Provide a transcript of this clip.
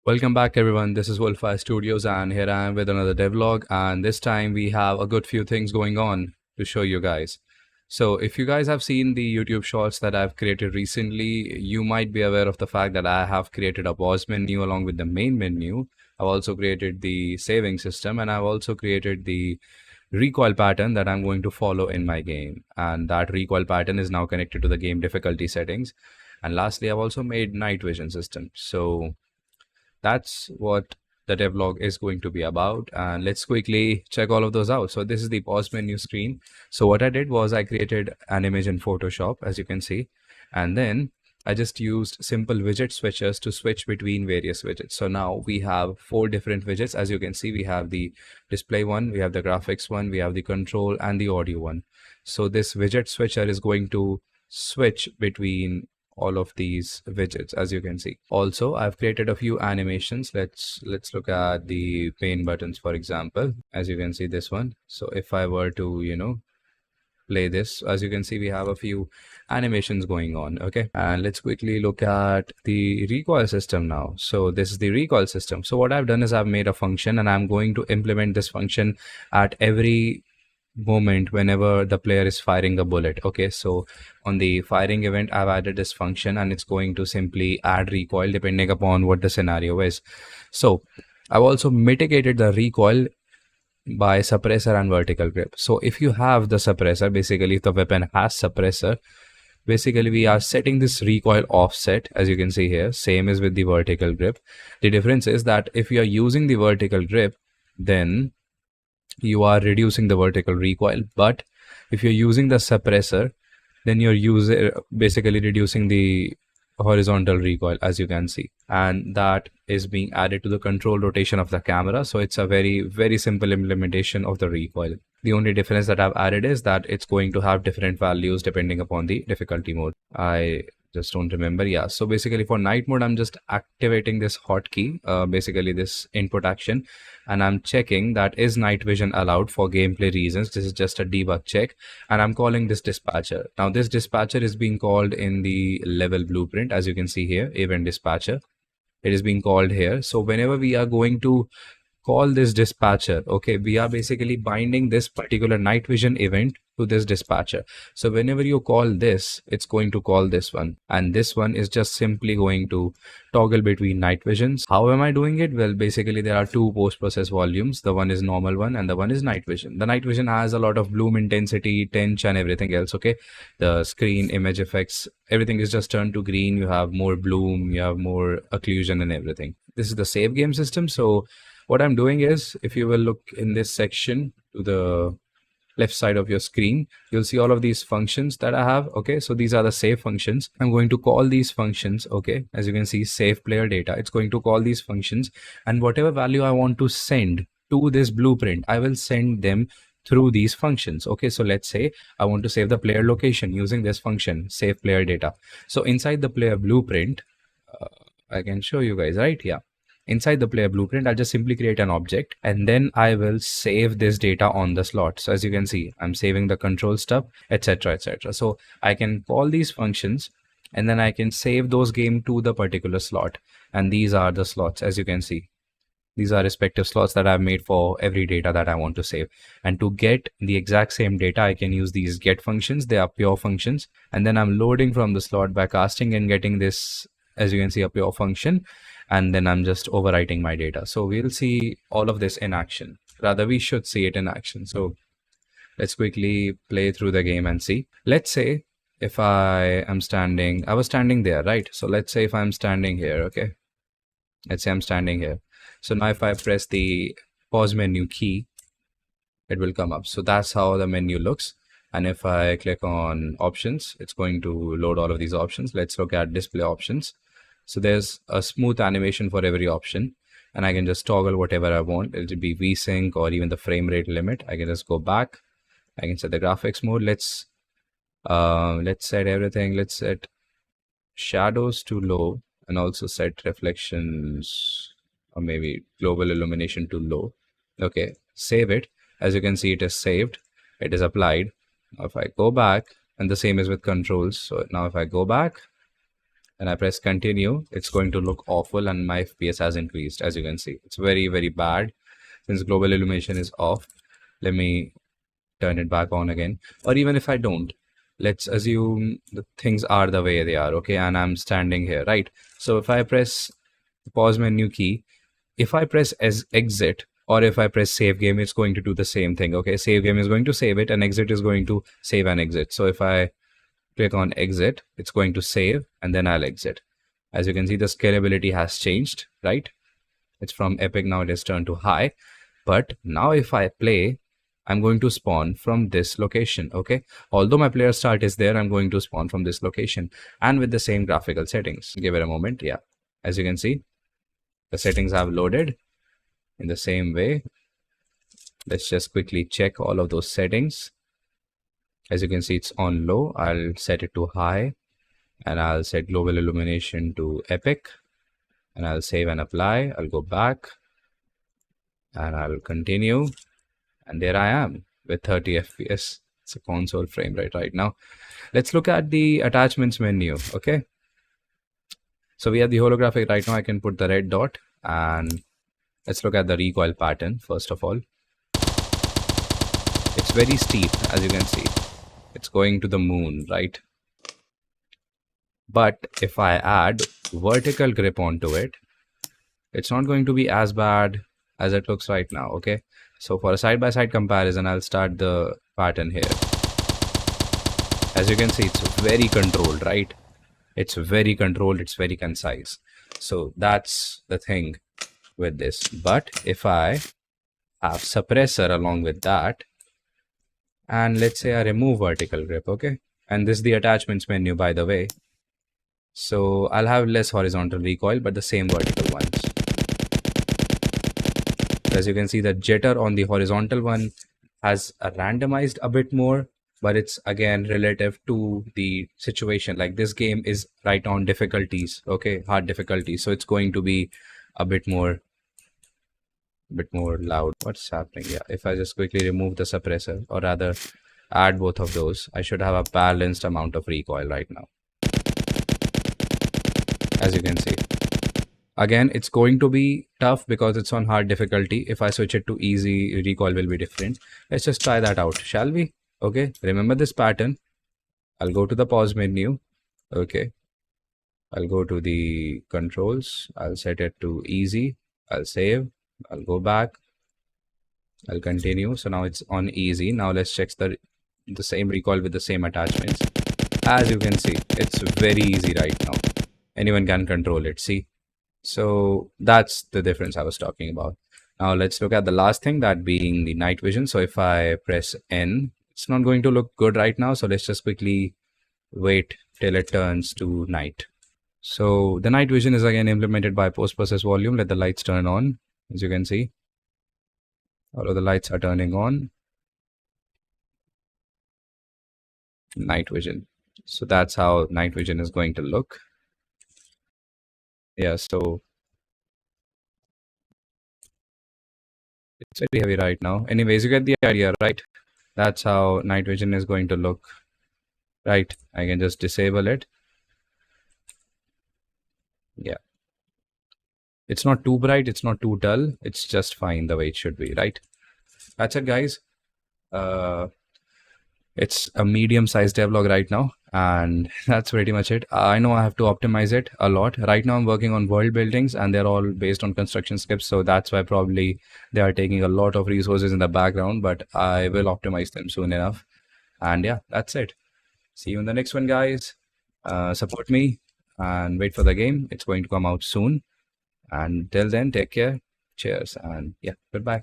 Welcome back everyone, this is Wolfire Studios and here I am with another devlog, and this time we have a good few things going on to show you guys. So if you guys have seen the YouTube shorts that I've created recently, you might be aware of the fact that I have created a pause menu along with the main menu. I've also created the saving system, and I've also created the recoil pattern that I'm going to follow in my game, and that recoil pattern is now connected to the game difficulty settings. And lastly, I've also made night vision system. So that's what the devlog is going to be about, and let's quickly check all of those out. So this is the pause menu screen. So what I did was I created an image in Photoshop, as you can see, and then I just used simple widget switchers to switch between various widgets. So now we have 4 different widgets. As you can see, we have the display one, we have the graphics one, we have the control and the audio one. So this widget switcher is going to switch between all of these widgets, as you can see. Also, I've created a few animations. Let's look at the paint buttons, for example. As you can see, this one. So if I were to play this, as you can see, we have a few animations going on. Okay, and let's quickly look at the recoil system now. So this is the recoil system. So what I've done is I've made a function, and I'm going to implement this function at every moment whenever the player is firing a bullet. Okay, so on the firing event, I've added this function, and it's going to simply add recoil depending upon what the scenario is. So I've also mitigated the recoil by suppressor and vertical grip. So if you have the suppressor, basically if the weapon has suppressor, basically we are setting this recoil offset, as you can see here. Same as with the vertical grip. The difference is that if you are using the vertical grip, then you are reducing the vertical recoil, but if you're using the suppressor, then you're basically reducing the horizontal recoil, as you can see, and that is being added to the control rotation of the camera. So it's a very simple implementation of the recoil. The only difference that I've added is that it's going to have different values depending upon the difficulty mode. I just don't remember. Yeah, so basically for night mode, I'm just activating this hotkey, basically this input action, and I'm checking that is night vision allowed for gameplay reasons. This is just a debug check, and I'm calling this dispatcher. Now this dispatcher is being called in the level blueprint, as you can see here, event dispatcher. It is being called here. So whenever we are going to call this dispatcher, okay, we are basically binding this particular night vision event to this dispatcher. So whenever you call this, it's going to call this one, and this one is just simply going to toggle between night visions. How am I doing it? Well, basically there are 2 post-process volumes. The one is normal one and the one is night vision. The night vision has a lot of bloom intensity, tinge and everything else. Okay, the screen image effects, everything is just turned to green. You have more bloom, you have more occlusion and everything. This is the save game system. So what I'm doing is, if you will look in this section to the left side of your screen, you'll see all of these functions that I have. Okay, so these are the save functions. I'm going to call these functions. Okay, as you can see, save player data. It's going to call these functions, and whatever value I want to send to this blueprint, I will send them through these functions. Okay, so let's say I want to save the player location using this function, save player data. So inside the player blueprint, I can show you guys, right? Yeah. Inside the player blueprint, I'll just simply create an object, and then I will save this data on the slot. So as you can see, I'm saving the control stuff, etc, etc. So I can call these functions, and then I can save those game to the particular slot. And these are the slots, as you can see. These are respective slots that I've made for every data that I want to save. And to get the exact same data, I can use these get functions. They are pure functions. And then I'm loading from the slot by casting and getting this, as you can see, a pure function. And then I'm just overwriting my data. So we'll see all of this in action. Rather, we should see it in action. So let's quickly play through the game and see. Let's say if I was standing there, right? So let's say if I'm standing here, okay? Let's say I'm standing here. So now if I press the pause menu key, it will come up. So that's how the menu looks. And if I click on options, it's going to load all of these options. Let's look at display options. So there's a smooth animation for every option, and I can just toggle whatever I want. It'll be VSync or even the frame rate limit. I can just go back. I can set the graphics mode. Let's set everything. Let's set shadows to low, and also set reflections or maybe global illumination to low. Okay, save it. As you can see, it is saved. It is applied. Now if I go back, and the same is with controls. So now if I go back, and I press continue, it's going to look awful and my FPS has increased. As you can see, it's very, very bad since global illumination is off. Let me turn it back on again. Or even if I don't, let's assume the things are the way they are, okay, and I'm standing here, right? So if I press the pause menu key, if I press as exit or if I press save game, it's going to do the same thing, okay? Save game is going to save it and exit is going to save and exit. So if I click on exit, it's going to save and then I'll exit. As you can see, the scalability has changed, right? It's from epic, now it is turned to high. But now if I play, I'm going to spawn from this location, okay? Although my player start is there, I'm going to spawn from this location and with the same graphical settings. Give it a moment. Yeah, as you can see, the settings have loaded in the same way. Let's just quickly check all of those settings. As you can see, it's on low. I'll set it to high and I'll set global illumination to epic and I'll save and apply. I'll go back and I'll continue. And there I am with 30 FPS. It's a console frame rate right now. Let's look at the attachments menu, okay? So we have the holographic right now. I can put the red dot and let's look at the recoil pattern first of all. It's very steep, as you can see. It's going to the moon, right? But if I add vertical grip onto it, it's not going to be as bad as it looks right now, okay? So for a side-by-side comparison, I'll start the pattern here. As you can see, it's very controlled, right? It's very controlled, it's very concise. So that's the thing with this. But if I have suppressor along with that, and let's say I remove vertical grip, okay? And this is the attachments menu, by the way. So I'll have less horizontal recoil, but the same vertical ones. As you can see, the jitter on the horizontal one has randomized a bit more, but it's again relative to the situation. Like this game is right on difficulties, okay, hard difficulties. So it's going to be a bit more loud. What's happening? Yeah, if I just quickly remove the suppressor or rather add both of those, I should have a balanced amount of recoil right now. As you can see. Again, it's going to be tough because it's on hard difficulty. If I switch it to easy, recoil will be different. Let's just try that out, shall we? Okay, remember this pattern. I'll go to the pause menu. Okay, I'll go to the controls. I'll set it to easy. I'll save. I'll go back. I'll continue. So now it's on easy. Now let's check the same recoil with the same attachments. As you can see, it's very easy right now. Anyone can control it. See? So that's the difference I was talking about. Now let's look at the last thing, that being the night vision. So if I press N, it's not going to look good right now. So let's just quickly wait till it turns to night. So the night vision is again implemented by post-process volume. Let the lights turn on. As you can see, all of the lights are turning on. Night vision. So that's how night vision is going to look. Yeah, so it's very heavy right now. Anyways, you get the idea, right? That's how night vision is going to look, right? I can just disable it. Yeah. It's not too bright, it's not too dull. It's just fine the way it should be, right? That's it, guys. It's a medium-sized devlog right now, and that's pretty much it. I know I have to optimize it a lot. Right now I'm working on world buildings and they're all based on construction scripts, so that's why probably they are taking a lot of resources in the background, but I will optimize them soon enough. And yeah, that's it. See you in the next one, guys. Support me and wait for the game. It's going to come out soon. And till then, take care. Cheers, and yeah, goodbye.